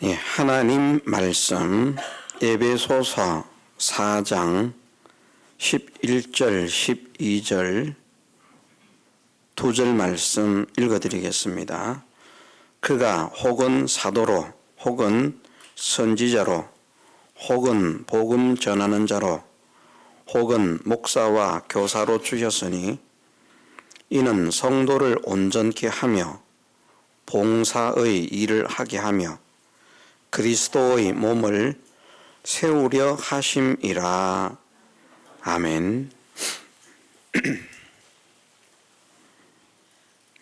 예, 하나님 말씀 에베소서 4장 11절 12절 두 절 말씀 읽어드리겠습니다. 그가 혹은 사도로 혹은 선지자로 혹은 복음 전하는 자로 혹은 목사와 교사로 주셨으니 이는 성도를 온전케 하며 봉사의 일을 하게 하며 그리스도의 몸을 세우려 하심이라. 아멘.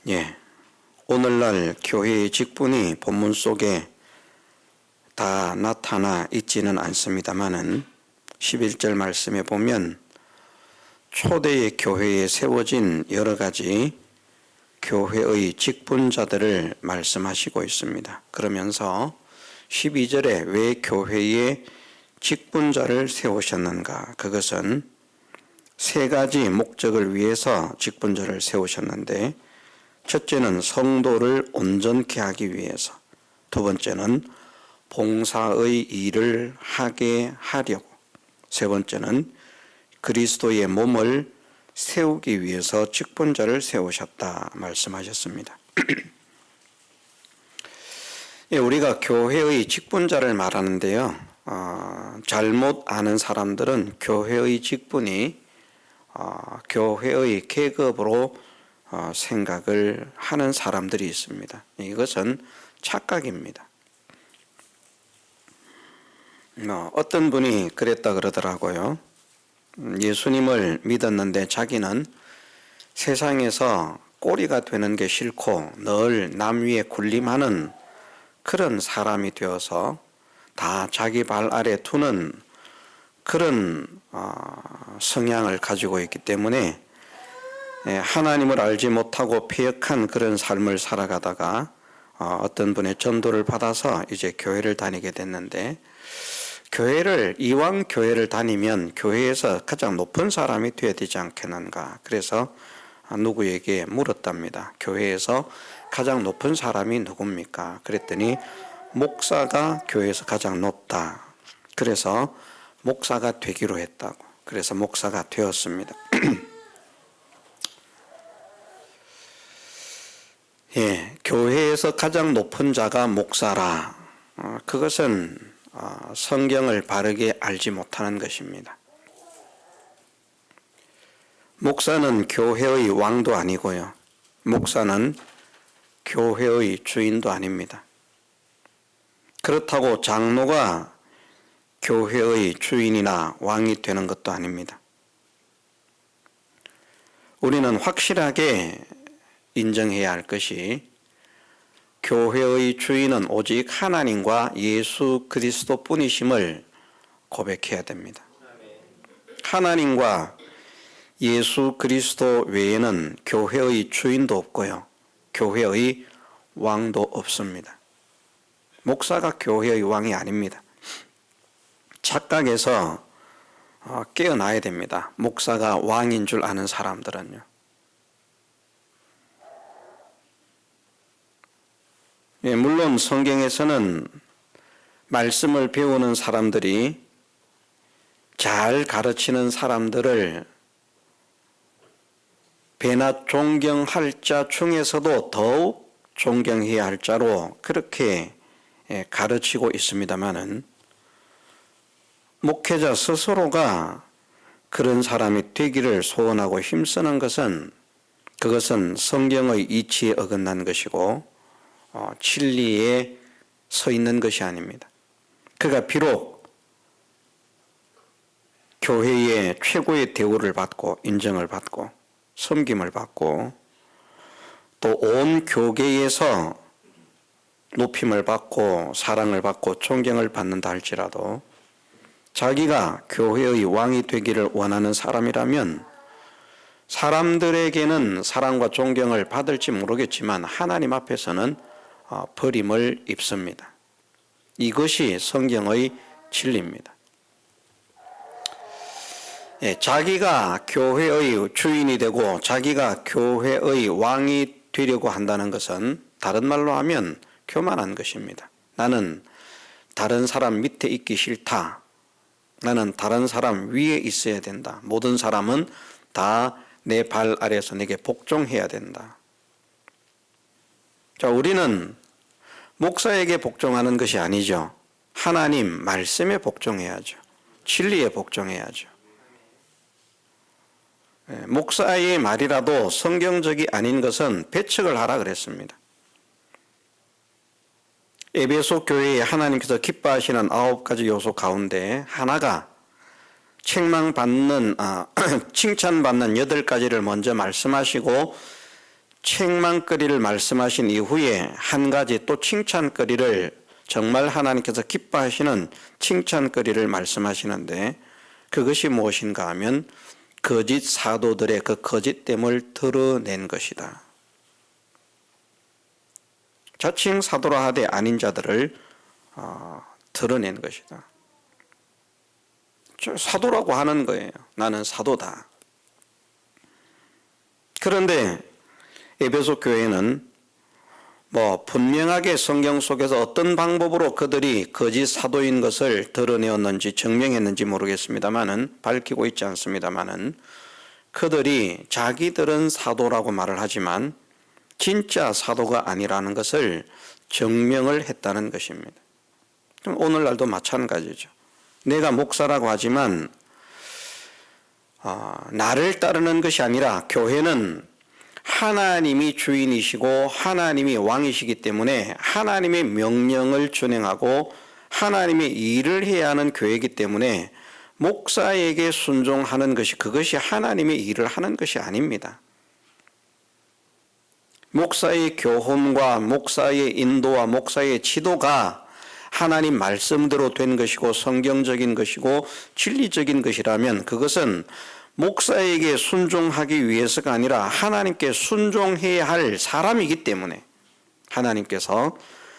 예, 오늘날 교회의 직분이 본문 속에 다 나타나 있지는 않습니다만은 11절 말씀에 보면 초대의 교회에 세워진 여러 가지 교회의 직분자들을 말씀하시고 있습니다. 그러면서 12절에 왜 교회에 직분자를 세우셨는가? 그것은 세 가지 목적을 위해서 직분자를 세우셨는데, 첫째는 성도를 온전케 하기 위해서, 두 번째는 봉사의 일을 하게 하려고, 세 번째는 그리스도의 몸을 세우기 위해서 직분자를 세우셨다 말씀하셨습니다. 예, 우리가 교회의 직분자를 말하는데요, 잘못 아는 사람들은 교회의 직분이 교회의 계급으로 생각을 하는 사람들이 있습니다. 이것은 착각입니다. 어떤 분이 그랬다 그러더라고요. 예수님을 믿었는데 자기는 세상에서 꼬리가 되는 게 싫고 늘 남 위에 군림하는 그런 사람이 되어서 다 자기 발 아래 두는 그런 성향을 가지고 있기 때문에 하나님을 알지 못하고 패역한 그런 삶을 살아가다가 어떤 분의 전도를 받아서 이제 교회를 다니게 됐는데, 이왕 교회를 다니면 교회에서 가장 높은 사람이 되어야 되지 않겠는가. 그래서 누구에게 물었답니다. 교회에서 가장 높은 사람이 누굽니까? 그랬더니 목사가 교회에서 가장 높다. 그래서 목사가 되기로 했다고. 그래서 목사가 되었습니다. 예, 교회에서 가장 높은 자가 목사라. 그것은 성경을 바르게 알지 못하는 것입니다. 목사는 교회의 왕도 아니고요. 목사는 교회의 주인도 아닙니다. 그렇다고 장로가 교회의 주인이나 왕이 되는 것도 아닙니다. 우리는 확실하게 인정해야 할 것이, 교회의 주인은 오직 하나님과 예수 그리스도 뿐이심을 고백해야 됩니다. 하나님과 예수 그리스도 외에는 교회의 주인도 없고요, 교회의 왕도 없습니다. 목사가 교회의 왕이 아닙니다. 착각에서 깨어나야 됩니다. 목사가 왕인 줄 아는 사람들은요. 예, 물론 성경에서는 말씀을 배우는 사람들이 잘 가르치는 사람들을 배나 존경할 자 중에서도 더욱 존경해야 할 자로 그렇게 가르치고 있습니다마는, 목회자 스스로가 그런 사람이 되기를 소원하고 힘쓰는 것은, 그것은 성경의 이치에 어긋난 것이고 진리에 서 있는 것이 아닙니다. 그가 비록 교회의 최고의 대우를 받고 인정을 받고 섬김을 받고 또 온 교계에서 높임을 받고 사랑을 받고 존경을 받는다 할지라도, 자기가 교회의 왕이 되기를 원하는 사람이라면 사람들에게는 사랑과 존경을 받을지 모르겠지만 하나님 앞에서는 버림을 입습니다. 이것이 성경의 진리입니다. 자기가 교회의 주인이 되고 자기가 교회의 왕이 되려고 한다는 것은 다른 말로 하면 교만한 것입니다. 나는 다른 사람 밑에 있기 싫다. 나는 다른 사람 위에 있어야 된다. 모든 사람은 다 내 발 아래에서 내게 복종해야 된다. 자, 우리는 목사에게 복종하는 것이 아니죠. 하나님 말씀에 복종해야죠. 진리에 복종해야죠. 목사의 말이라도 성경적이 아닌 것은 배척을 하라 그랬습니다. 에베소 교회에 하나님께서 기뻐하시는 9가지 요소 가운데 하나가 칭찬받는 8가지를 먼저 말씀하시고 책망거리를 말씀하신 이후에 한 가지 또 칭찬거리를 정말 하나님께서 기뻐하시는 칭찬거리를 말씀하시는데 그것이 무엇인가 하면 거짓 사도들의 그 거짓됨을 드러낸 것이다. 자칭 사도라 하되 아닌 자들을 드러낸 것이다. 사도라고 하는 거예요. 나는 사도다. 그런데 에베소 교회는 분명하게 성경 속에서 어떤 방법으로 그들이 거짓 사도인 것을 드러내었는지 증명했는지 모르겠습니다만은 밝히고 있지 않습니다만은 그들이 자기들은 사도라고 말을 하지만 진짜 사도가 아니라는 것을 증명을 했다는 것입니다. 오늘날도 마찬가지죠. 내가 목사라고 하지만 나를 따르는 것이 아니라 교회는 하나님이 주인이시고 하나님이 왕이시기 때문에 하나님의 명령을 준행하고 하나님의 일을 해야 하는 교회이기 때문에 목사에게 순종하는 것이 그것이 하나님의 일을 하는 것이 아닙니다. 목사의 교훈과 목사의 인도와 목사의 지도가 하나님 말씀대로 된 것이고 성경적인 것이고 진리적인 것이라면 그것은 목사에게 순종하기 위해서가 아니라 하나님께 순종해야 할 사람이기 때문에 하나님께서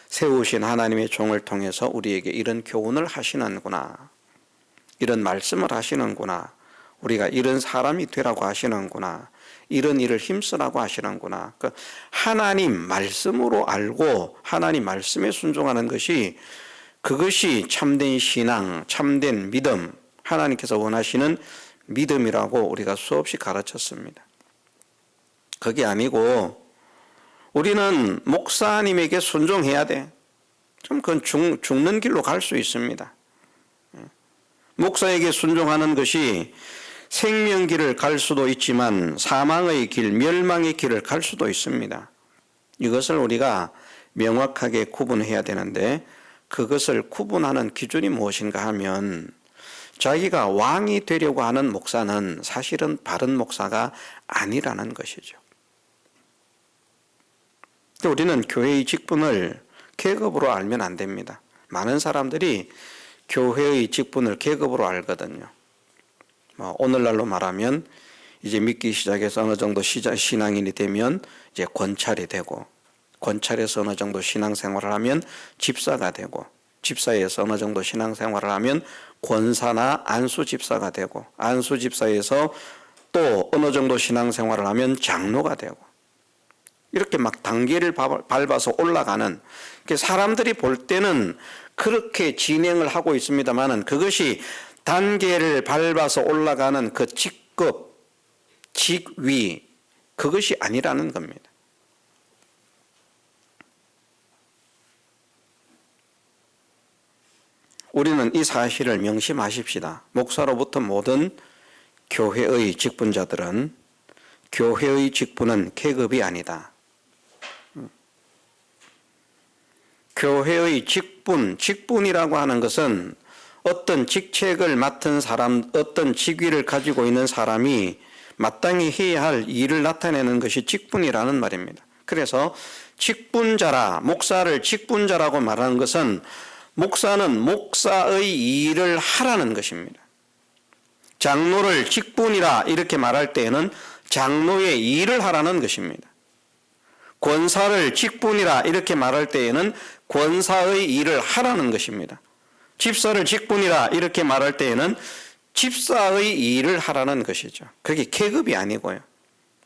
세우신 하나님의 종을 통해서 우리에게 이런 교훈을 하시는구나, 이런 말씀을 하시는구나, 우리가 이런 사람이 되라고 하시는구나, 이런 일을 힘쓰라고 하시는구나. 하나님 말씀으로 알고 하나님 말씀에 순종하는 것이 그것이 참된 신앙, 참된 믿음, 하나님께서 원하시는 믿음이라고 우리가 수없이 가르쳤습니다. 그게 아니고 우리는 목사님에게 순종해야 돼. 좀 그건 죽는 길로 갈 수 있습니다. 목사에게 순종하는 것이 생명길을 갈 수도 있지만 사망의 길, 멸망의 길을 갈 수도 있습니다. 이것을 우리가 명확하게 구분해야 되는데 그것을 구분하는 기준이 무엇인가 하면 자기가 왕이 되려고 하는 목사는 사실은 바른 목사가 아니라는 것이죠. 우리는 교회의 직분을 계급으로 알면 안 됩니다. 많은 사람들이 교회의 직분을 계급으로 알거든요. 오늘날로 말하면 이제 믿기 시작해서 어느 정도 신앙인이 되면 이제 권찰이 되고, 권찰에서 어느 정도 신앙생활을 하면 집사가 되고, 집사에서 어느 정도 신앙생활을 하면 권사나 안수집사가 되고, 안수집사에서 또 어느 정도 신앙생활을 하면 장로가 되고, 이렇게 막 단계를 밟아서 올라가는, 사람들이 볼 때는 그렇게 진행을 하고 있습니다만은 그것이 단계를 밟아서 올라가는 그 직급, 직위, 그것이 아니라는 겁니다. 우리는 이 사실을 명심하십시다. 목사로부터 모든 교회의 직분자들은 교회의 직분은 계급이 아니다. 교회의 직분이라고 하는 것은 어떤 직책을 맡은 사람, 어떤 직위를 가지고 있는 사람이 마땅히 해야 할 일을 나타내는 것이 직분이라는 말입니다. 그래서 직분자라, 목사를 직분자라고 말하는 것은 목사는 목사의 일을 하라는 것입니다. 장로를 직분이라 이렇게 말할 때에는 장로의 일을 하라는 것입니다. 권사를 직분이라 이렇게 말할 때에는 권사의 일을 하라는 것입니다. 집사를 직분이라 이렇게 말할 때에는 집사의 일을 하라는 것이죠. 그게 계급이 아니고요.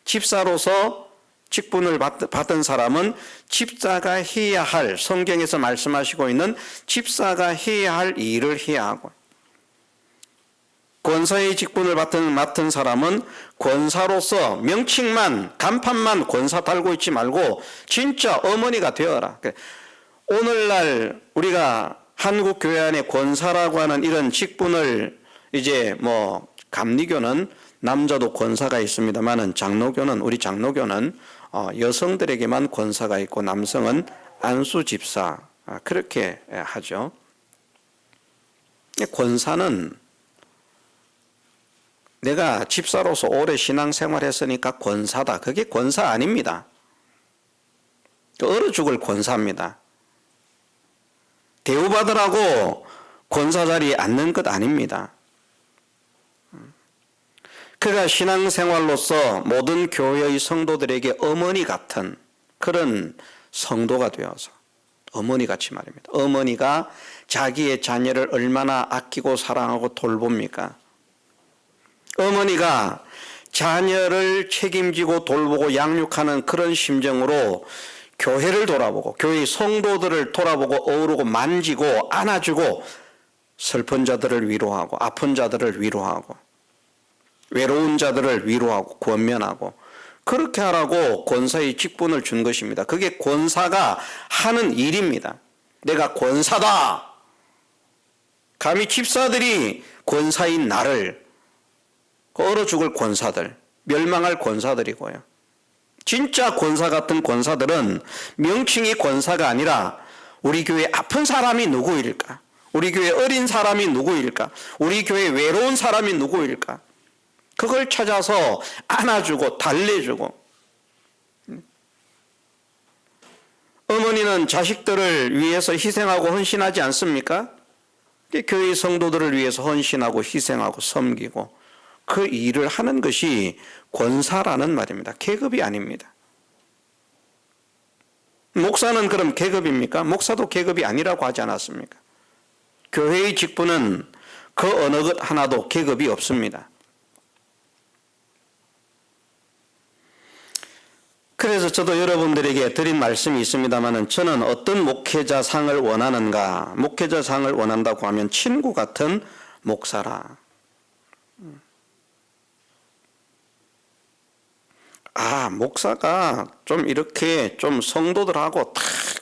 집사로서 직분을 받은 사람은 집사가 해야 할, 성경에서 말씀하시고 있는 집사가 해야 할 일을 해야 하고, 권사의 직분을 맡은 사람은 권사로서 명칭만, 간판만 권사 달고 있지 말고 진짜 어머니가 되어라. 오늘날 우리가 한국 교회 안에 권사라고 하는 이런 직분을 이제 감리교는 남자도 권사가 있습니다만은 우리 장로교는 여성들에게만 권사가 있고 남성은 안수 집사, 그렇게 하죠. 권사는 내가 집사로서 오래 신앙생활했으니까 권사다. 그게 권사 아닙니다. 얼어 죽을 권사입니다. 대우받으라고 권사 자리에 앉는 것 아닙니다. 그가 신앙생활로서 모든 교회의 성도들에게 어머니 같은 그런 성도가 되어서, 어머니같이 말입니다. 어머니가 자기의 자녀를 얼마나 아끼고 사랑하고 돌봅니까? 어머니가 자녀를 책임지고 돌보고 양육하는 그런 심정으로 교회를 돌아보고 교회의 성도들을 돌아보고 어우르고 만지고 안아주고 슬픈 자들을 위로하고 아픈 자들을 위로하고 외로운 자들을 위로하고 권면하고 그렇게 하라고 권사의 직분을 준 것입니다. 그게 권사가 하는 일입니다. 내가 권사다. 감히 집사들이 권사인 나를, 얼어 죽을 권사들, 멸망할 권사들이고요. 진짜 권사 같은 권사들은 명칭이 권사가 아니라 우리 교회 아픈 사람이 누구일까? 우리 교회 어린 사람이 누구일까? 우리 교회 외로운 사람이 누구일까? 그걸 찾아서 안아주고 달래주고. 어머니는 자식들을 위해서 희생하고 헌신하지 않습니까? 교회 성도들을 위해서 헌신하고 희생하고 섬기고 그 일을 하는 것이 권사라는 말입니다. 계급이 아닙니다. 목사는 그럼 계급입니까? 목사도 계급이 아니라고 하지 않았습니까? 교회의 직분은 그 어느 것 하나도 계급이 없습니다. 그래서 저도 여러분들에게 드린 말씀이 있습니다만 저는 어떤 목회자상을 원하는가? 목회자상을 원한다고 하면 친구 같은 목사라. 목사가 좀 이렇게 좀 성도들하고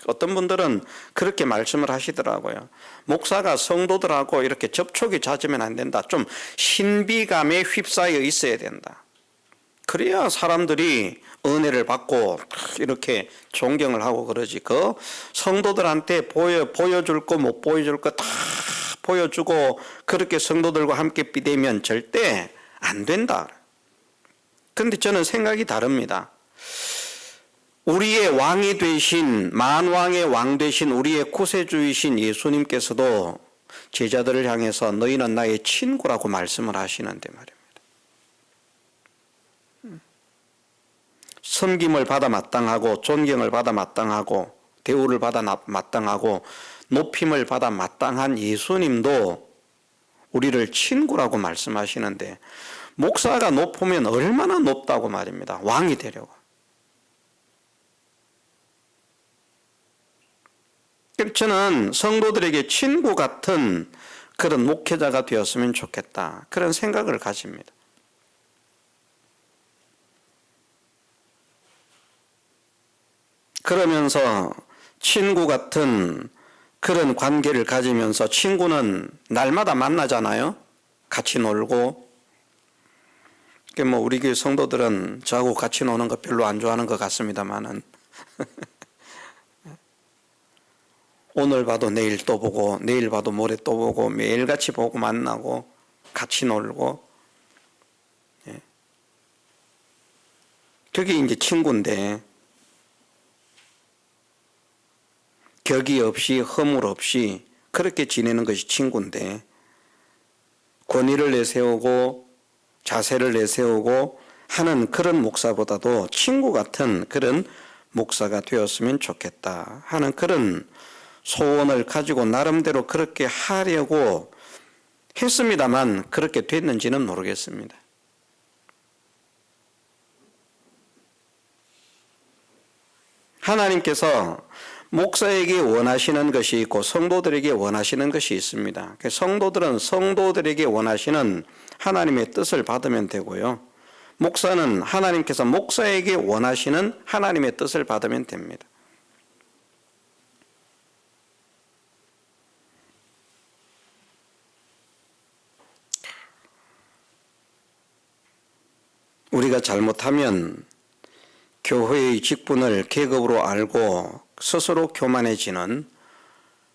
어떤 분들은 그렇게 말씀을 하시더라고요. 목사가 성도들하고 이렇게 접촉이 잦으면 안 된다. 좀 신비감에 휩싸여 있어야 된다. 그래야 사람들이 은혜를 받고 이렇게 존경을 하고 그러지. 그 성도들한테 보여줄 거 못 보여줄 거 다 보여주고 그렇게 성도들과 함께 비대면 절대 안 된다. 그런데 저는 생각이 다릅니다. 우리의 왕이 되신, 만왕의 왕 되신 우리의 구세주이신 예수님께서도 제자들을 향해서 너희는 나의 친구라고 말씀을 하시는데 말입니다. 섬김을 받아 마땅하고 존경을 받아 마땅하고 대우를 받아 마땅하고 높임을 받아 마땅한 예수님도 우리를 친구라고 말씀하시는데 목사가 높으면 얼마나 높다고 말입니다. 왕이 되려고. 저는 성도들에게 친구 같은 그런 목회자가 되었으면 좋겠다. 그런 생각을 가집니다. 그러면서 친구 같은 그런 관계를 가지면서 친구는 날마다 만나잖아요. 같이 놀고. 우리 교회 성도들은 저하고 같이 노는 거 별로 안 좋아하는 것 같습니다만은 오늘 봐도 내일 또 보고 내일 봐도 모레 또 보고 매일같이 보고 만나고 같이 놀고 그게 이제 친구인데 격이 없이 허물 없이 그렇게 지내는 것이 친구인데 권위를 내세우고 자세를 내세우고 하는 그런 목사보다도 친구 같은 그런 목사가 되었으면 좋겠다 하는 그런 소원을 가지고 나름대로 그렇게 하려고 했습니다만 그렇게 됐는지는 모르겠습니다. 하나님께서 목사에게 원하시는 것이 있고 성도들에게 원하시는 것이 있습니다. 성도들은 성도들에게 원하시는 하나님의 뜻을 받으면 되고요. 목사는 하나님께서 목사에게 원하시는 하나님의 뜻을 받으면 됩니다. 우리가 잘못하면 교회의 직분을 계급으로 알고 스스로 교만해지는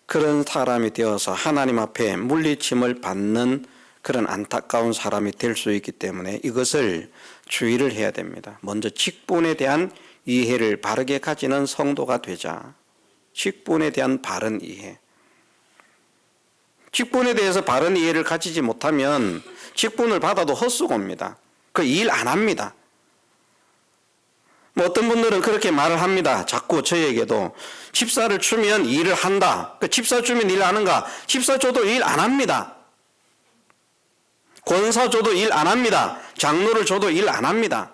그런 사람이 되어서 하나님 앞에 물리침을 받는 그런 안타까운 사람이 될 수 있기 때문에 이것을 주의를 해야 됩니다. 먼저 직분에 대한 이해를 바르게 가지는 성도가 되자. 직분에 대한 바른 이해. 직분에 대해서 바른 이해를 가지지 못하면 직분을 받아도 헛수고입니다. 그 일 안 합니다. 뭐 어떤 분들은 그렇게 말을 합니다. 자꾸 저에게도 집사를 주면 일을 한다. 그 집사 주면 일 하는가? 집사 줘도 일 안 합니다. 권사 줘도 일 안 합니다. 장로를 줘도 일 안 합니다.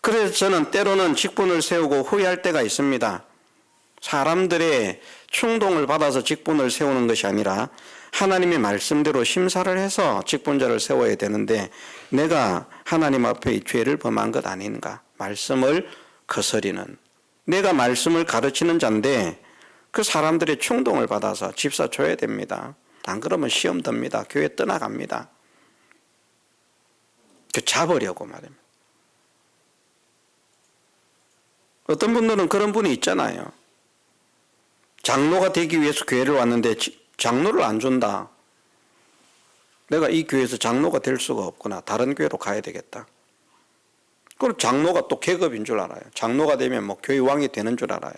그래서 저는 때로는 직분을 세우고 후회할 때가 있습니다. 사람들의 충동을 받아서 직분을 세우는 것이 아니라 하나님의 말씀대로 심사를 해서 직분자를 세워야 되는데 내가 하나님 앞에 이 죄를 범한 것 아닌가? 말씀을 거스리는, 내가 말씀을 가르치는 자인데 그 사람들의 충동을 받아서 집사 줘야 됩니다. 안 그러면 시험 듭니다. 교회 떠나갑니다. 그 잡으려고 말입니다. 어떤 분들은 그런 분이 있잖아요. 장로가 되기 위해서 교회를 왔는데 장로를 안 준다. 내가 이 교회에서 장로가 될 수가 없구나. 다른 교회로 가야 되겠다. 그럼 장로가 또 계급인 줄 알아요. 장로가 되면 뭐 교회 왕이 되는 줄 알아요.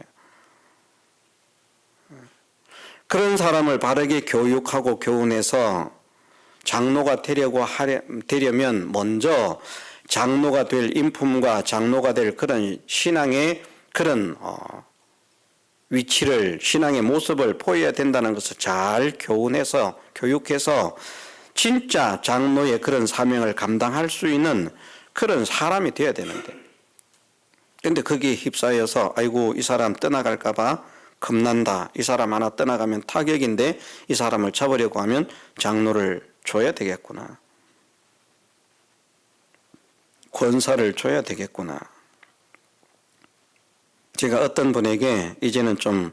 그런 사람을 바르게 교육하고 교훈해서 장로가 되려면 먼저 장로가 될 인품과 장로가 될 그런 신앙의 그런 위치를, 신앙의 모습을 보여야 된다는 것을 잘 교훈해서, 교육해서 진짜 장로의 그런 사명을 감당할 수 있는 그런 사람이 되어야 되는데, 근데 거기에 휩싸여서 아이고 이 사람 떠나갈까봐 겁난다. 이 사람 하나 떠나가면 타격인데 이 사람을 잡으려고 하면 장로를 줘야 되겠구나. 권사를 줘야 되겠구나. 제가 어떤 분에게 이제는 좀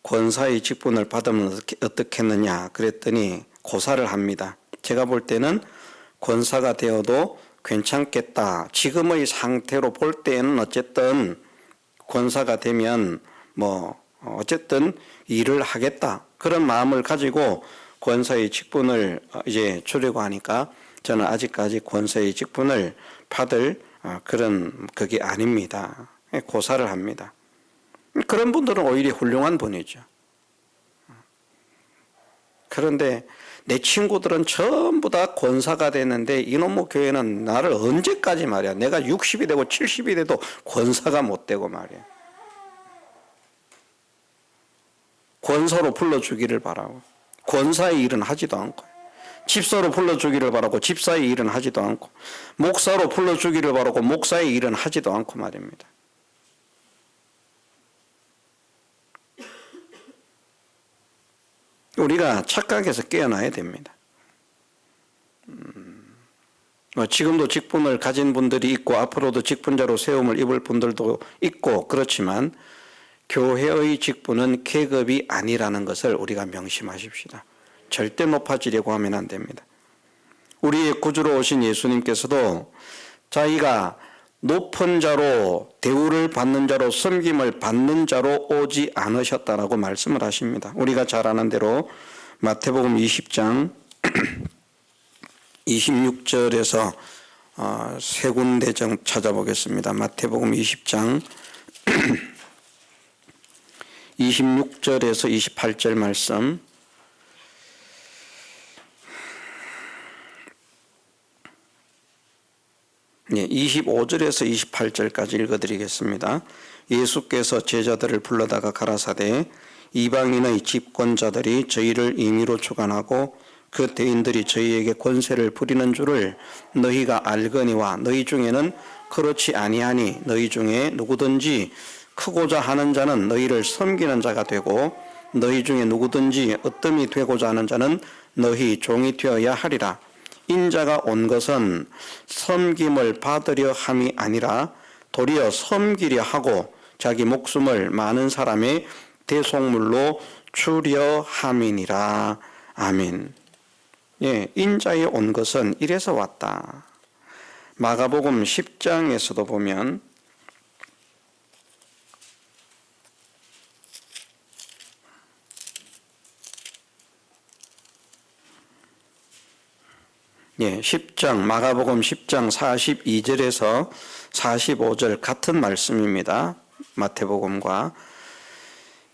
권사의 직분을 받으면 어떻겠느냐 그랬더니 고사를 합니다. 제가 볼 때는 권사가 되어도 괜찮겠다. 지금의 상태로 볼 때는 어쨌든 권사가 되면 뭐 어쨌든 일을 하겠다. 그런 마음을 가지고 권사의 직분을 이제 주려고 하니까 저는 아직까지 권사의 직분을 받을 그런 그게 아닙니다. 고사를 합니다. 그런 분들은 오히려 훌륭한 분이죠. 그런데 내 친구들은 전부 다 권사가 되는데 이놈의 교회는 나를 언제까지 말이야. 내가 60이 되고 70이 돼도 권사가 못 되고 말이야. 권사로 불러주기를 바라고 권사의 일은 하지도 않고, 집사로 불러주기를 바라고 집사의 일은 하지도 않고, 목사로 불러주기를 바라고 목사의 일은 하지도 않고 말입니다. 우리가 착각해서 깨어나야 됩니다. 지금도 직분을 가진 분들이 있고 앞으로도 직분자로 세움을 입을 분들도 있고 그렇지만 교회의 직분은 계급이 아니라는 것을 우리가 명심하십시다. 절대 높아지려고 하면 안 됩니다. 우리의 구주로 오신 예수님께서도 자기가 높은 자로, 대우를 받는 자로, 섬김을 받는 자로 오지 않으셨다라고 말씀을 하십니다. 우리가 잘 아는 대로 마태복음 20장 26절에서 세 군데 좀 찾아보겠습니다. 마태복음 20장 26절에서 28절 말씀, 네, 25절에서 28절까지 읽어드리겠습니다. 예수께서 제자들을 불러다가 가라사대 이방인의 집권자들이 저희를 임의로 주관하고 그 대인들이 저희에게 권세를 부리는 줄을 너희가 알거니와 너희 중에는 그렇지 아니하니 너희 중에 누구든지 크고자 하는 자는 너희를 섬기는 자가 되고 너희 중에 누구든지 으뜸이 되고자 하는 자는 너희 종이 되어야 하리라. 인자가 온 것은 섬김을 받으려 함이 아니라 도리어 섬기려 하고 자기 목숨을 많은 사람의 대속물로 주려 함이니라. 아멘. 예, 인자에 온 것은 이래서 왔다. 마가복음 10장에서도 보면 예, 10장 마가복음 10장 42절에서 45절 같은 말씀입니다. 마태복음과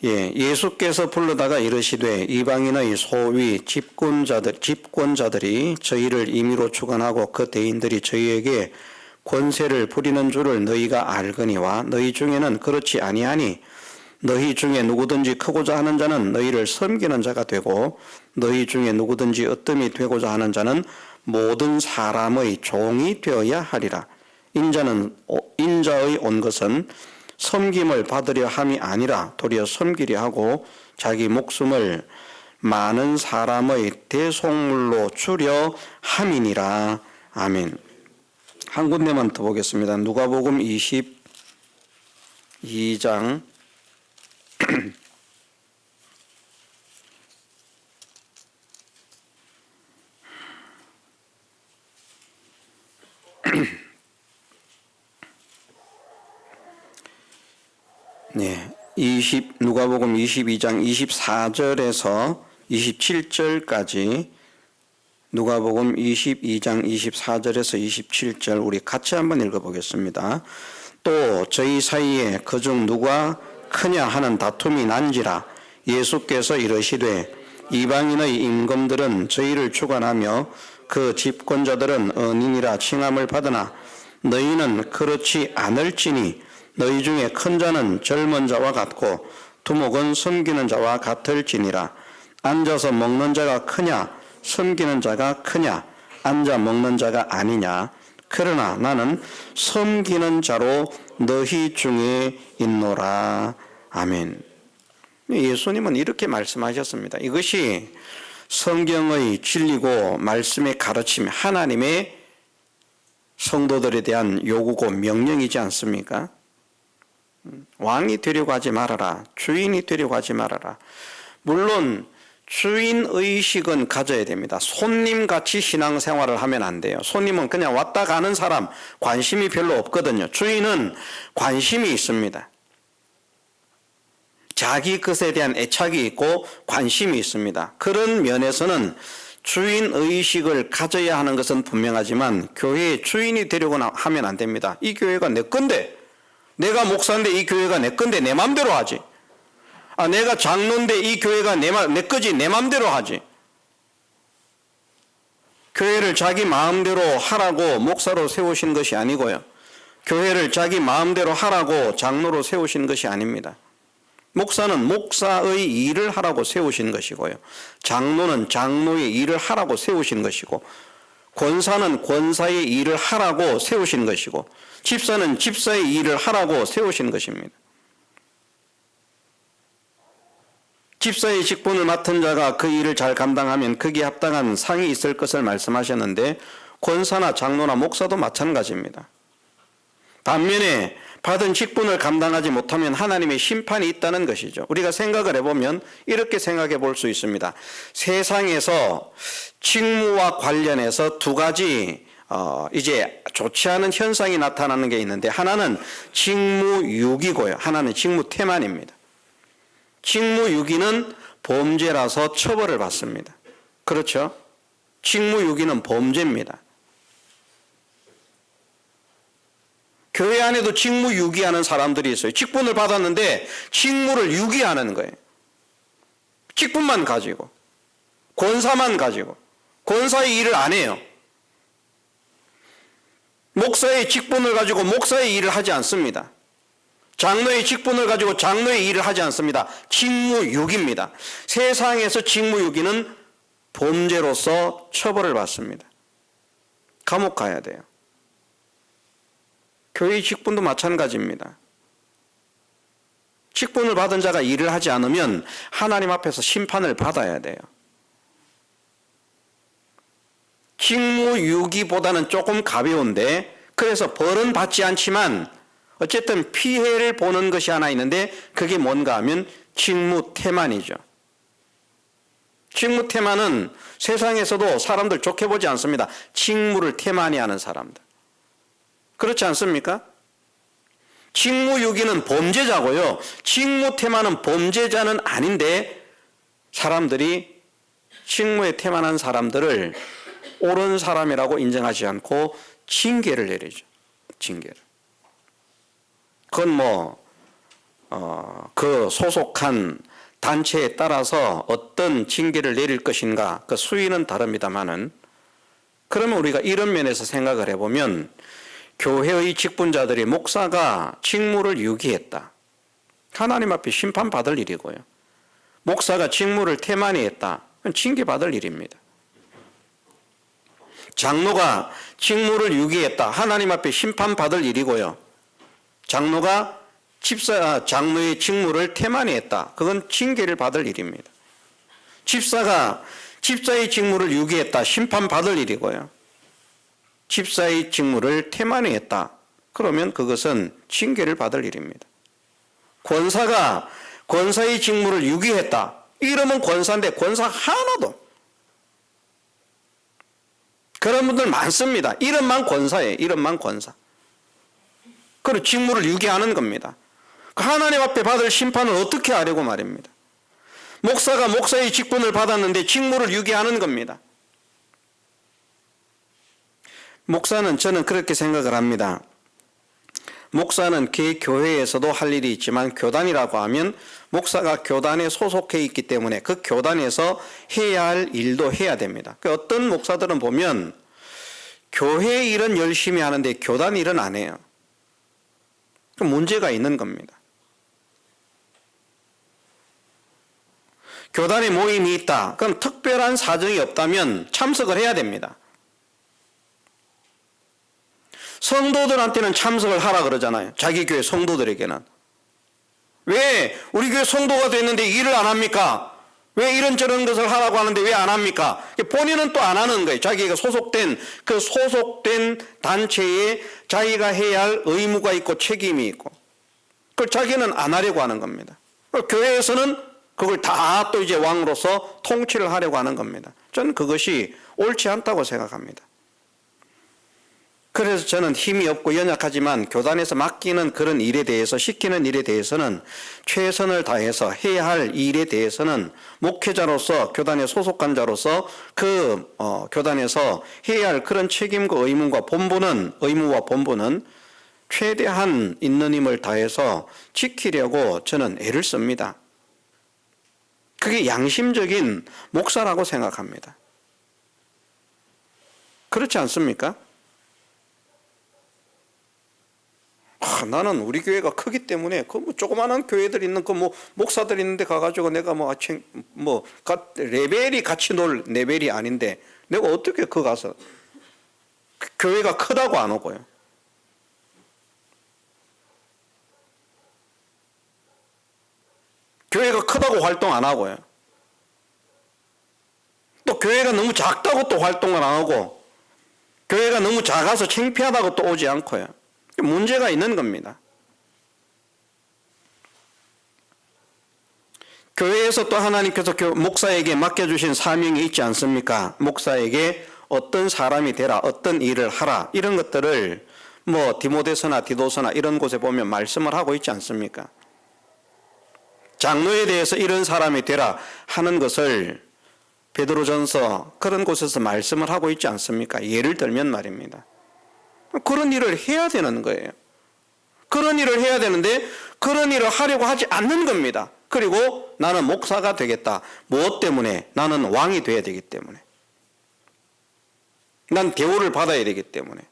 예수께서 불러다가 이르시되 이방인의 소위 집권자들이 저희를 임의로 주관하고 그 대인들이 저희에게 권세를 부리는 줄을 너희가 알거니와 너희 중에는 그렇지 아니하니 너희 중에 누구든지 크고자 하는 자는 너희를 섬기는 자가 되고 너희 중에 누구든지 으뜸이 되고자 하는 자는 모든 사람의 종이 되어야 하리라. 인자의 온 것은 섬김을 받으려 함이 아니라 도리어 섬기려 하고 자기 목숨을 많은 사람의 대속물로 주려 함이니라. 아멘. 한 군데만 더 보겠습니다. 누가복음 22장 누가복음 22장 24절에서 27절까지 누가복음 22장 24절에서 27절 우리 같이 한번 읽어보겠습니다. 또 저희 사이에 그중 누가 크냐 하는 다툼이 난지라 예수께서 이르시되 이방인의 임금들은 저희를 주관하며 그 집권자들은 은인이라 칭함을 받으나 너희는 그렇지 않을지니 너희 중에 큰 자는 젊은 자와 같고 두목은 섬기는 자와 같을지니라. 앉아서 먹는 자가 크냐 섬기는 자가 크냐 앉아 먹는 자가 아니냐. 그러나 나는 섬기는 자로 너희 중에 있노라. 아멘. 예수님은 이렇게 말씀하셨습니다. 이것이 성경의 진리고 말씀의 가르침, 하나님의 성도들에 대한 요구고 명령이지 않습니까? 왕이 되려고 하지 말아라. 주인이 되려고 하지 말아라. 물론 주인의식은 가져야 됩니다. 손님같이 신앙생활을 하면 안 돼요. 손님은 그냥 왔다 가는 사람, 관심이 별로 없거든요. 주인은 관심이 있습니다. 자기 것에 대한 애착이 있고 관심이 있습니다. 그런 면에서는 주인의식을 가져야 하는 것은 분명하지만 교회의 주인이 되려고 하면 안 됩니다. 이 교회가 내 건데, 내가 목사인데 이 교회가 내 건데 내 맘대로 하지. 내가 장로인데 이 교회가 내 거지 내 맘대로 하지. 교회를 자기 마음대로 하라고 목사로 세우신 것이 아니고요. 교회를 자기 마음대로 하라고 장로로 세우신 것이 아닙니다. 목사는 목사의 일을 하라고 세우신 것이고요. 장로는 장로의 일을 하라고 세우신 것이고, 권사는 권사의 일을 하라고 세우신 것이고, 집사는 집사의 일을 하라고 세우신 것입니다. 집사의 직분을 맡은 자가 그 일을 잘 감당하면 거기에 합당한 상이 있을 것을 말씀하셨는데, 권사나 장로나 목사도 마찬가지입니다. 반면에 받은 직분을 감당하지 못하면 하나님의 심판이 있다는 것이죠. 우리가 생각을 해보면 이렇게 생각해 볼 수 있습니다. 세상에서 직무와 관련해서 두 가지 이제 좋지 않은 현상이 나타나는 게 있는데, 하나는 직무유기고요. 하나는 직무태만입니다. 직무유기는 범죄라서 처벌을 받습니다. 그렇죠? 직무유기는 범죄입니다. 교회 안에도 직무 유기하는 사람들이 있어요. 직분을 받았는데 직무를 유기하는 거예요. 직분만 가지고, 권사만 가지고, 권사의 일을 안 해요. 목사의 직분을 가지고 목사의 일을 하지 않습니다. 장로의 직분을 가지고 장로의 일을 하지 않습니다. 직무유기입니다. 세상에서 직무유기는 범죄로서 처벌을 받습니다. 감옥 가야 돼요. 교회의 직분도 마찬가지입니다. 직분을 받은 자가 일을 하지 않으면 하나님 앞에서 심판을 받아야 돼요. 직무유기보다는 조금 가벼운데, 그래서 벌은 받지 않지만 어쨌든 피해를 보는 것이 하나 있는데, 그게 뭔가 하면 직무태만이죠. 직무태만은 세상에서도 사람들 좋게 보지 않습니다. 직무를 태만히 하는 사람들. 그렇지 않습니까? 직무유기는 범죄자고요. 직무태만은 범죄자는 아닌데, 사람들이 직무에 태만한 사람들을 옳은 사람이라고 인정하지 않고 징계를 내리죠. 징계를. 그건 그 소속한 단체에 따라서 어떤 징계를 내릴 것인가, 그 수위는 다릅니다만은, 그러면 우리가 이런 면에서 생각을 해보면, 교회의 직분자들이 목사가 직무를 유기했다, 하나님 앞에 심판받을 일이고요. 목사가 직무를 태만히 했다, 그건 징계받을 일입니다. 장로가 직무를 유기했다, 하나님 앞에 심판받을 일이고요. 장로가 장로의 직무를 태만히 했다, 그건 징계를 받을 일입니다. 집사가 집사의 직무를 유기했다, 심판받을 일이고요. 집사의 직무를 태만히 했다, 그러면 그것은 징계를 받을 일입니다. 권사가 권사의 직무를 유기했다, 이름은 권사인데 권사 하나도, 그런 분들 많습니다. 이름만 권사예요. 이름만 권사. 그리고 직무를 유기하는 겁니다. 하나님 앞에 받을 심판을 어떻게 하려고 말입니다. 목사가 목사의 직분을 받았는데 직무를 유기하는 겁니다. 목사는, 저는 그렇게 생각을 합니다. 목사는 교회에서도 할 일이 있지만, 교단이라고 하면 목사가 교단에 소속해 있기 때문에 그 교단에서 해야 할 일도 해야 됩니다. 어떤 목사들은 보면 교회 일은 열심히 하는데 교단 일은 안 해요. 문제가 있는 겁니다. 교단에 모임이 있다, 그럼 특별한 사정이 없다면 참석을 해야 됩니다. 성도들한테는 참석을 하라 그러잖아요. 자기 교회 성도들에게는. 왜 우리 교회 성도가 됐는데 일을 안 합니까? 왜 이런저런 것을 하라고 하는데 왜 안 합니까? 본인은 또 안 하는 거예요. 자기가 소속된 그 소속된 단체에 자기가 해야 할 의무가 있고 책임이 있고, 그걸 자기는 안 하려고 하는 겁니다. 교회에서는 그걸 다 또 이제 왕으로서 통치를 하려고 하는 겁니다. 저는 그것이 옳지 않다고 생각합니다. 그래서 저는 힘이 없고 연약하지만 교단에서 맡기는 그런 일에 대해서, 시키는 일에 대해서는 최선을 다해서 해야 할 일에 대해서는 목회자로서, 교단의 소속한 자로서 그 교단에서 해야 할 그런 책임과 의무와 본분은 최대한 있는 힘을 다해서 지키려고 저는 애를 씁니다. 그게 양심적인 목사라고 생각합니다. 그렇지 않습니까? 나는 우리 교회가 크기 때문에 조그마한 교회들 있는 목사들 있는데 가가지고 내가 레벨이 같이 놀 레벨이 아닌데 내가 어떻게 가서 교회가 크다고 안 오고요. 교회가 크다고 활동 안 하고요. 또 교회가 너무 작다고 또 활동을 안 하고, 교회가 너무 작아서 창피하다고 또 오지 않고요. 문제가 있는 겁니다. 교회에서 또 하나님께서 목사에게 맡겨주신 사명이 있지 않습니까? 목사에게 어떤 사람이 되라, 어떤 일을 하라, 이런 것들을 디모데서나 디도서나 이런 곳에 보면 말씀을 하고 있지 않습니까? 장로에 대해서 이런 사람이 되라 하는 것을 베드로전서 그런 곳에서 말씀을 하고 있지 않습니까? 예를 들면 말입니다. 그런 일을 해야 되는 거예요. 그런 일을 해야 되는데 그런 일을 하려고 하지 않는 겁니다. 그리고 나는 목사가 되겠다. 무엇 때문에? 나는 왕이 돼야 되기 때문에. 난 대우를 받아야 되기 때문에.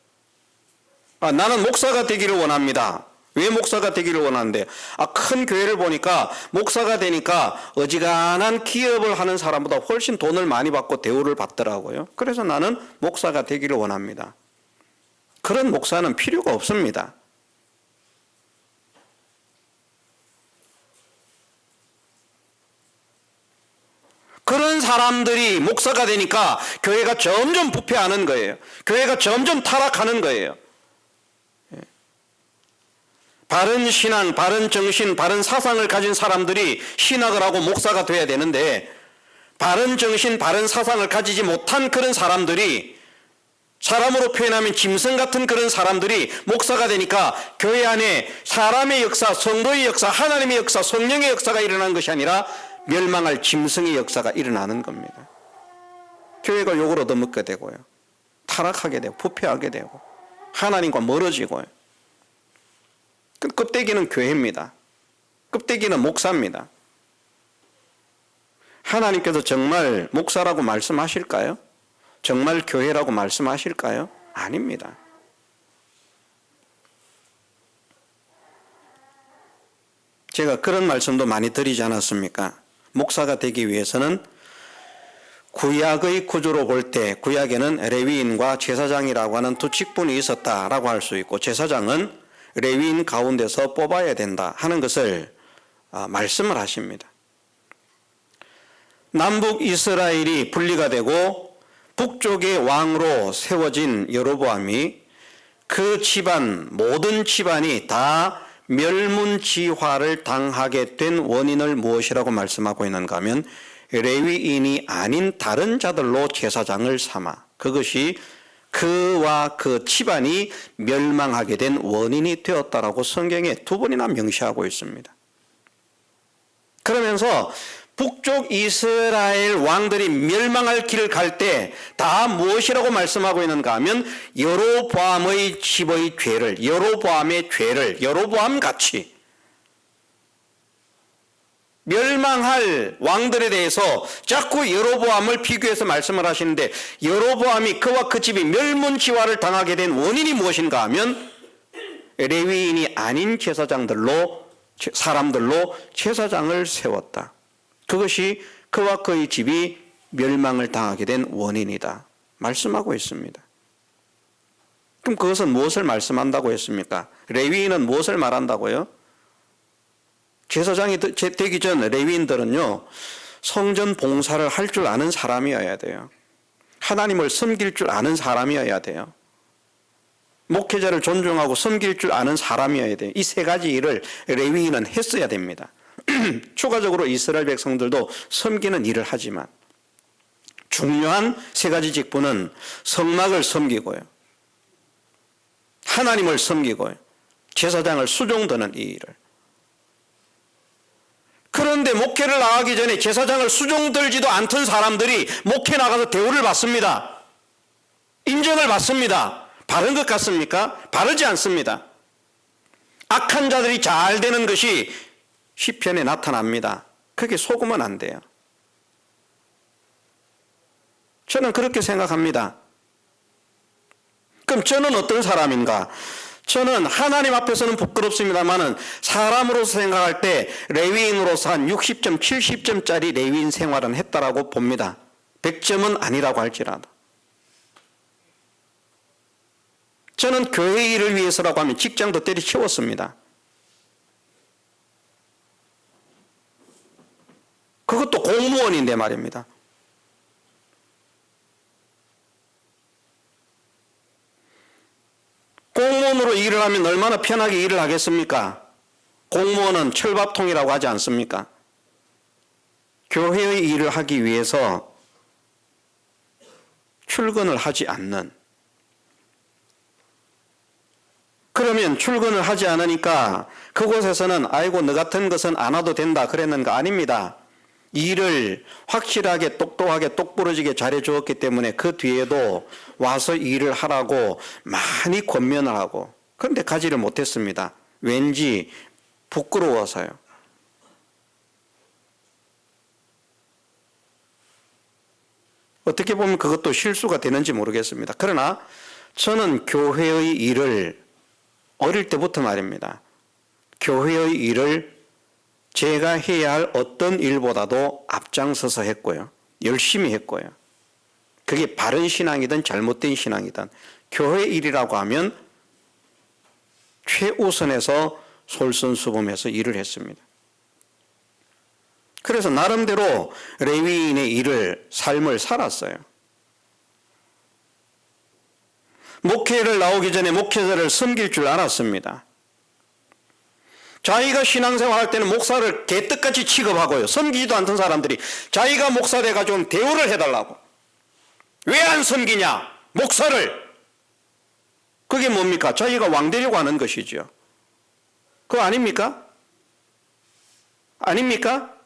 나는 목사가 되기를 원합니다. 왜 목사가 되기를 원하는데? 큰 교회를 보니까 목사가 되니까 어지간한 기업을 하는 사람보다 훨씬 돈을 많이 받고 대우를 받더라고요. 그래서 나는 목사가 되기를 원합니다. 그런 목사는 필요가 없습니다. 그런 사람들이 목사가 되니까 교회가 점점 부패하는 거예요. 교회가 점점 타락하는 거예요. 바른 신앙, 바른 정신, 바른 사상을 가진 사람들이 신학을 하고 목사가 돼야 되는데, 바른 정신, 바른 사상을 가지지 못한 그런 사람들이, 사람으로 표현하면 짐승 같은 그런 사람들이 목사가 되니까 교회 안에 사람의 역사, 성도의 역사, 하나님의 역사, 성령의 역사가 일어나는 것이 아니라 멸망할 짐승의 역사가 일어나는 겁니다. 교회가 욕을 얻어먹게 되고요, 타락하게 되고 부패하게 되고 하나님과 멀어지고요. 껍데기는 교회입니다. 껍데기는 목사입니다. 하나님께서 정말 목사라고 말씀하실까요? 정말 교회라고 말씀하실까요? 아닙니다. 제가 그런 말씀도 많이 드리지 않았습니까? 목사가 되기 위해서는 구약의 구조로 볼 때 구약에는 레위인과 제사장이라고 하는 두 직분이 있었다라고 할 수 있고, 제사장은 레위인 가운데서 뽑아야 된다 하는 것을 말씀을 하십니다. 남북 이스라엘이 분리가 되고 북쪽의 왕으로 세워진 여로보암이 그 집안, 모든 집안이 다 멸문지화를 당하게 된 원인을 무엇이라고 말씀하고 있는가 하면, 레위인이 아닌 다른 자들로 제사장을 삼아 그것이 그와 그 집안이 멸망하게 된 원인이 되었다라고 성경에 두 번이나 명시하고 있습니다. 그러면서 북쪽 이스라엘 왕들이 멸망할 길을 갈 때 다 무엇이라고 말씀하고 있는가 하면, 여로보암의 집의 죄를, 여로보암의 죄를 여로보암같이 멸망할 왕들에 대해서 자꾸 여로보암을 비교해서 말씀을 하시는데, 여로보암이 그와 그 집이 멸문지화를 당하게 된 원인이 무엇인가 하면, 레위인이 아닌 제사장들로, 사람들로 제사장을 세웠다. 그것이 그와 그의 집이 멸망을 당하게 된 원인이다 말씀하고 있습니다. 그럼 그것은 무엇을 말씀한다고 했습니까? 레위인은 무엇을 말한다고요? 제사장이 되기 전 레위인들은요, 성전 봉사를 할 줄 아는 사람이어야 돼요. 하나님을 섬길 줄 아는 사람이어야 돼요. 목회자를 존중하고 섬길 줄 아는 사람이어야 돼요. 이 세 가지 일을 레위인은 했어야 됩니다. 추가적으로 이스라엘 백성들도 섬기는 일을 하지만, 중요한 세 가지 직분은 성막을 섬기고요, 하나님을 섬기고요, 제사장을 수종드는 이 일을. 그런데 목회를 나가기 전에 제사장을 수종들지도 않던 사람들이 목회 나가서 대우를 받습니다. 인정을 받습니다. 바른 것 같습니까? 바르지 않습니다. 악한 자들이 잘 되는 것이 시편에 나타납니다. 그게 속으면 안 돼요. 저는 그렇게 생각합니다. 그럼 저는 어떤 사람인가? 저는 하나님 앞에서는 부끄럽습니다만은 사람으로서 생각할 때 레위인으로서 한 60점, 70점짜리 레위인 생활은 했다라고 봅니다. 100점은 아니라고 할지라도. 저는 교회 일을 위해서라고 하면 직장도 때려치웠습니다. 그것도 공무원인데 말입니다. 공무원으로 일을 하면 얼마나 편하게 일을 하겠습니까? 공무원은 철밥통이라고 하지 않습니까? 교회의 일을 하기 위해서 출근을 하지 않는, 그러면 출근을 하지 않으니까 그곳에서는 아이고 너 같은 것은 안 와도 된다 그랬는가? 아닙니다. 일을 확실하게 똑똑하게 똑부러지게 잘해 주었기 때문에 그 뒤에도 와서 일을 하라고 많이 권면을 하고, 그런데 가지를 못했습니다. 왠지 부끄러워서요. 어떻게 보면 그것도 실수가 되는지 모르겠습니다. 그러나 저는 교회의 일을 어릴 때부터 말입니다. 교회의 일을 제가 해야 할 어떤 일보다도 앞장서서 했고요. 열심히 했고요. 그게 바른 신앙이든 잘못된 신앙이든 교회 일이라고 하면 최우선에서 솔선수범해서 일을 했습니다. 그래서 나름대로 레위인의 삶을 살았어요. 목회를 나오기 전에 목회자를 섬길 줄 알았습니다. 자기가 신앙생활 할 때는 목사를 개떡같이 취급하고요. 섬기지도 않던 사람들이 자기가 목사 돼가지고 대우를 해달라고. 왜 안 섬기냐? 목사를. 그게 뭡니까? 자기가 왕 되려고 하는 것이죠. 그거 아닙니까? 아닙니까?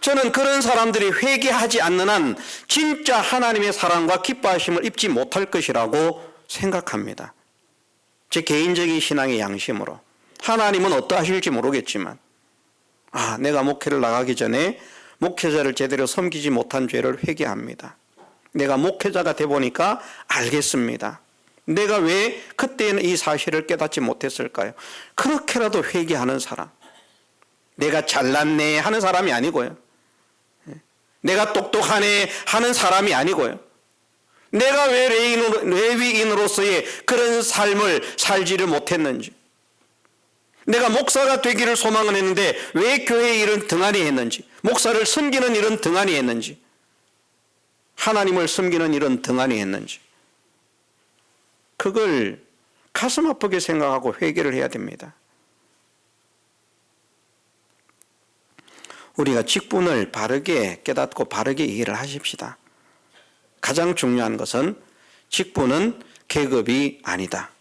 저는 그런 사람들이 회개하지 않는 한 진짜 하나님의 사랑과 기뻐하심을 입지 못할 것이라고 생각합니다. 제 개인적인 신앙의 양심으로. 하나님은 어떠하실지 모르겠지만 내가 목회를 나가기 전에 목회자를 제대로 섬기지 못한 죄를 회개합니다. 내가 목회자가 돼 보니까 알겠습니다. 내가 왜 그때는 이 사실을 깨닫지 못했을까요? 그렇게라도 회개하는 사람. 내가 잘났네 하는 사람이 아니고요. 내가 똑똑하네 하는 사람이 아니고요. 내가 왜 레위인으로서의 그런 삶을 살지를 못했는지, 내가 목사가 되기를 소망을 했는데 왜 교회의 일은 등한히 했는지, 목사를 섬기는 일은 등한히 했는지, 하나님을 섬기는 일은 등한히 했는지, 그걸 가슴 아프게 생각하고 회개를 해야 됩니다. 우리가 직분을 바르게 깨닫고 바르게 이해를 하십시다. 가장 중요한 것은 직분은 계급이 아니다.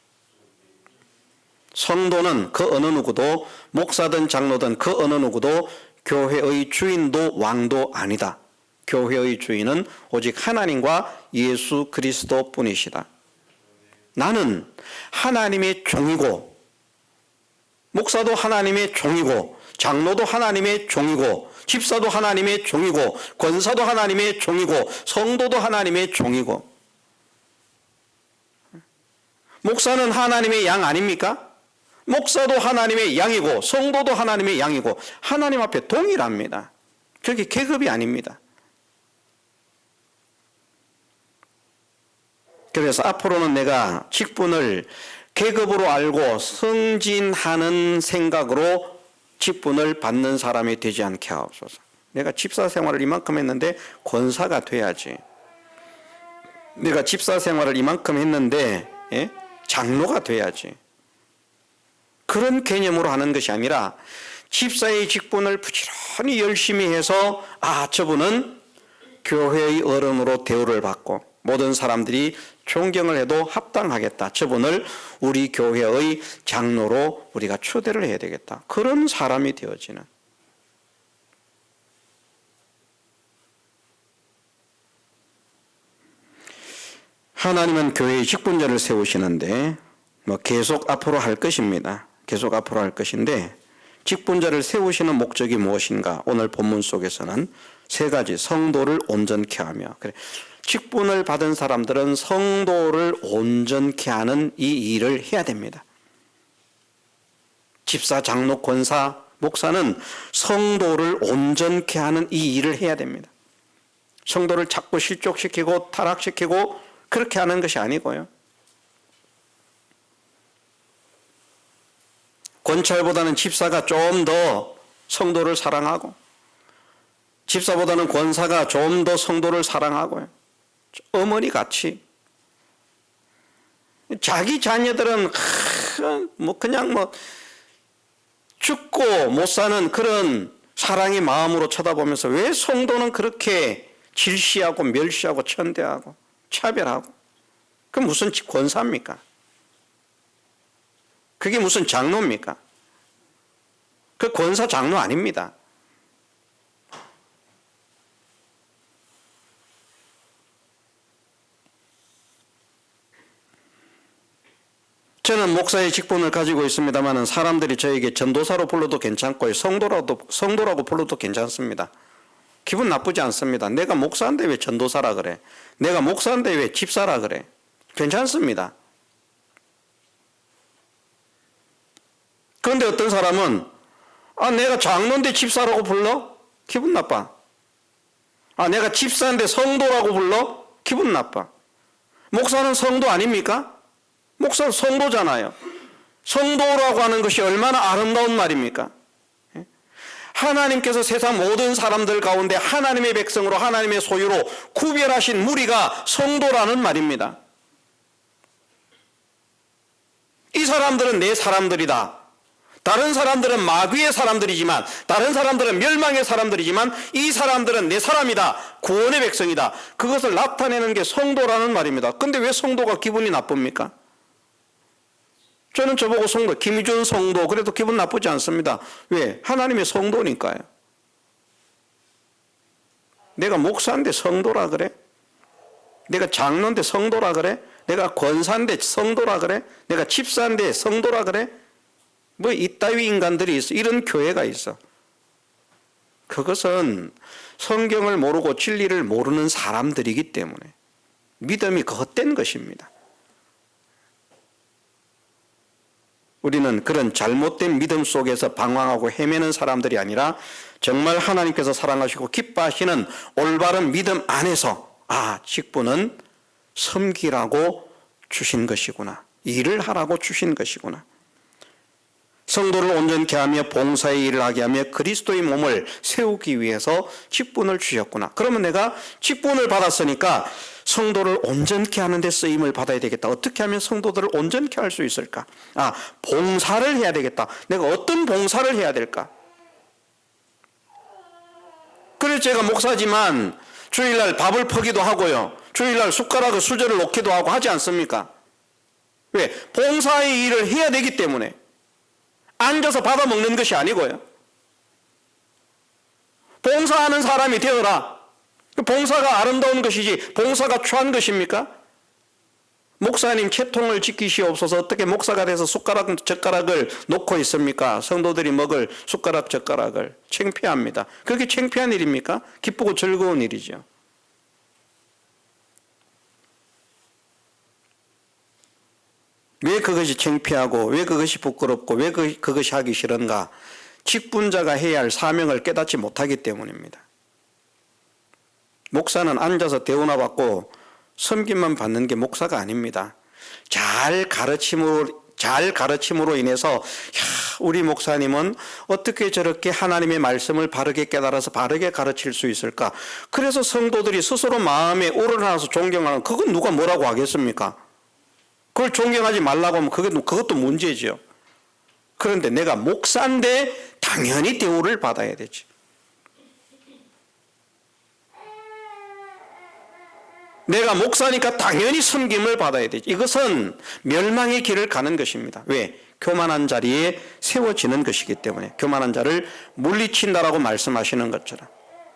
성도는 그 어느 누구도, 목사든 장로든 그 어느 누구도 교회의 주인도 왕도 아니다. 교회의 주인은 오직 하나님과 예수 그리스도 뿐이시다. 나는 하나님의 종이고, 목사도 하나님의 종이고, 장로도 하나님의 종이고, 집사도 하나님의 종이고, 권사도 하나님의 종이고, 성도도 하나님의 종이고. 목사는 하나님의 양 아닙니까? 목사도 하나님의 양이고, 성도도 하나님의 양이고, 하나님 앞에 동일합니다. 그게 계급이 아닙니다. 그래서 앞으로는 내가 직분을 계급으로 알고 승진하는 생각으로 직분을 받는 사람이 되지 않게 하옵소서. 내가 집사 생활을 이만큼 했는데 권사가 돼야지. 내가 집사 생활을 이만큼 했는데 장로가 돼야지. 그런 개념으로 하는 것이 아니라 집사의 직분을 부지런히 열심히 해서 저분은 교회의 어른으로 대우를 받고 모든 사람들이 존경을 해도 합당하겠다. 저분을 우리 교회의 장로로 우리가 초대를 해야 되겠다. 그런 사람이 되어지는. 하나님은 교회의 직분자를 세우시는데 계속 앞으로 할 것입니다. 계속 앞으로 할 것인데 직분자를 세우시는 목적이 무엇인가? 오늘 본문 속에서는 세 가지. 성도를 온전케 하며. 직분을 받은 사람들은 성도를 온전케 하는 이 일을 해야 됩니다. 집사, 장로, 권사, 목사는 성도를 온전케 하는 이 일을 해야 됩니다. 성도를 자꾸 실족시키고 타락시키고 그렇게 하는 것이 아니고요. 권찰보다는 집사가 좀 더 성도를 사랑하고, 집사보다는 권사가 좀 더 성도를 사랑하고요. 어머니같이. 자기 자녀들은 그냥 죽고 못 사는 그런 사랑의 마음으로 쳐다보면서 왜 성도는 그렇게 질시하고 멸시하고 천대하고 차별하고, 그게 무슨 권사입니까? 그게 무슨 장로입니까? 그 권사 장로 아닙니다. 저는 목사의 직분을 가지고 있습니다만 사람들이 저에게 전도사로 불러도 괜찮고요. 성도라고 불러도 괜찮습니다. 기분 나쁘지 않습니다. 내가 목사인데 왜 전도사라 그래? 내가 목사인데 왜 집사라 그래? 괜찮습니다. 그런데 어떤 사람은 내가 장로인데 집사라고 불러? 기분 나빠. 내가 집사인데 성도라고 불러? 기분 나빠. 목사는 성도 아닙니까? 목사는 성도잖아요. 성도라고 하는 것이 얼마나 아름다운 말입니까? 하나님께서 세상 모든 사람들 가운데 하나님의 백성으로 하나님의 소유로 구별하신 무리가 성도라는 말입니다. 이 사람들은 내 사람들이다. 다른 사람들은 마귀의 사람들이지만, 다른 사람들은 멸망의 사람들이지만 이 사람들은 내 사람이다. 구원의 백성이다. 그것을 나타내는 게 성도라는 말입니다. 근데 왜 성도가 기분이 나쁩니까? 저는 저보고 성도, 김희준 성도 그래도 기분 나쁘지 않습니다. 왜? 하나님의 성도니까요. 내가 목사인데 성도라 그래? 내가 장로인데 성도라 그래? 내가 권사인데 성도라 그래? 내가 집사인데 성도라 그래? 뭐 이따위 인간들이 있어. 이런 교회가 있어. 그것은 성경을 모르고 진리를 모르는 사람들이기 때문에 믿음이 헛된 것입니다. 우리는 그런 잘못된 믿음 속에서 방황하고 헤매는 사람들이 아니라 정말 하나님께서 사랑하시고 기뻐하시는 올바른 믿음 안에서 직분은 섬기라고 주신 것이구나. 일을 하라고 주신 것이구나. 성도를 온전케 하며 봉사의 일을 하게 하며 그리스도의 몸을 세우기 위해서 직분을 주셨구나. 그러면 내가 직분을 받았으니까 성도를 온전케 하는 데 쓰임을 받아야 되겠다. 어떻게 하면 성도들을 온전케 할 수 있을까? 봉사를 해야 되겠다. 내가 어떤 봉사를 해야 될까? 그래서 제가 목사지만 주일날 밥을 퍼기도 하고요. 주일날 숟가락을 수저를 놓기도 하고 하지 않습니까? 왜? 봉사의 일을 해야 되기 때문에. 앉아서 받아먹는 것이 아니고요. 봉사하는 사람이 되어라. 봉사가 아름다운 것이지 봉사가 추한 것입니까? 목사님 채통을 지키시옵소서. 어떻게 목사가 돼서 숟가락 젓가락을 놓고 있습니까? 성도들이 먹을 숟가락 젓가락을. 창피합니다. 그렇게 창피한 일입니까? 기쁘고 즐거운 일이죠. 왜 그것이 창피하고 왜 그것이 부끄럽고 왜 그것이 하기 싫은가? 직분자가 해야 할 사명을 깨닫지 못하기 때문입니다. 목사는 앉아서 대우나 받고 섬김만 받는 게 목사가 아닙니다. 잘 가르침으로 인해서 우리 목사님은 어떻게 저렇게 하나님의 말씀을 바르게 깨달아서 바르게 가르칠 수 있을까? 그래서 성도들이 스스로 마음에 우러나서 존경하는, 그건 누가 뭐라고 하겠습니까? 그걸 존경하지 말라고 하면 그것도 문제죠. 그런데 내가 목사인데 당연히 대우를 받아야 되지. 내가 목사니까 당연히 섬김을 받아야 되지. 이것은 멸망의 길을 가는 것입니다. 왜? 교만한 자리에 세워지는 것이기 때문에. 교만한 자를 물리친다라고 말씀하시는 것처럼,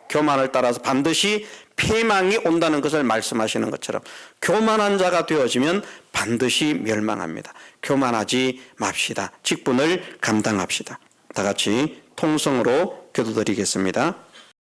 교만을 따라서 반드시 패망이 온다는 것을 말씀하시는 것처럼 교만한 자가 되어지면 반드시 멸망합니다. 교만하지 맙시다. 직분을 감당합시다. 다 같이 통성으로 기도드리겠습니다.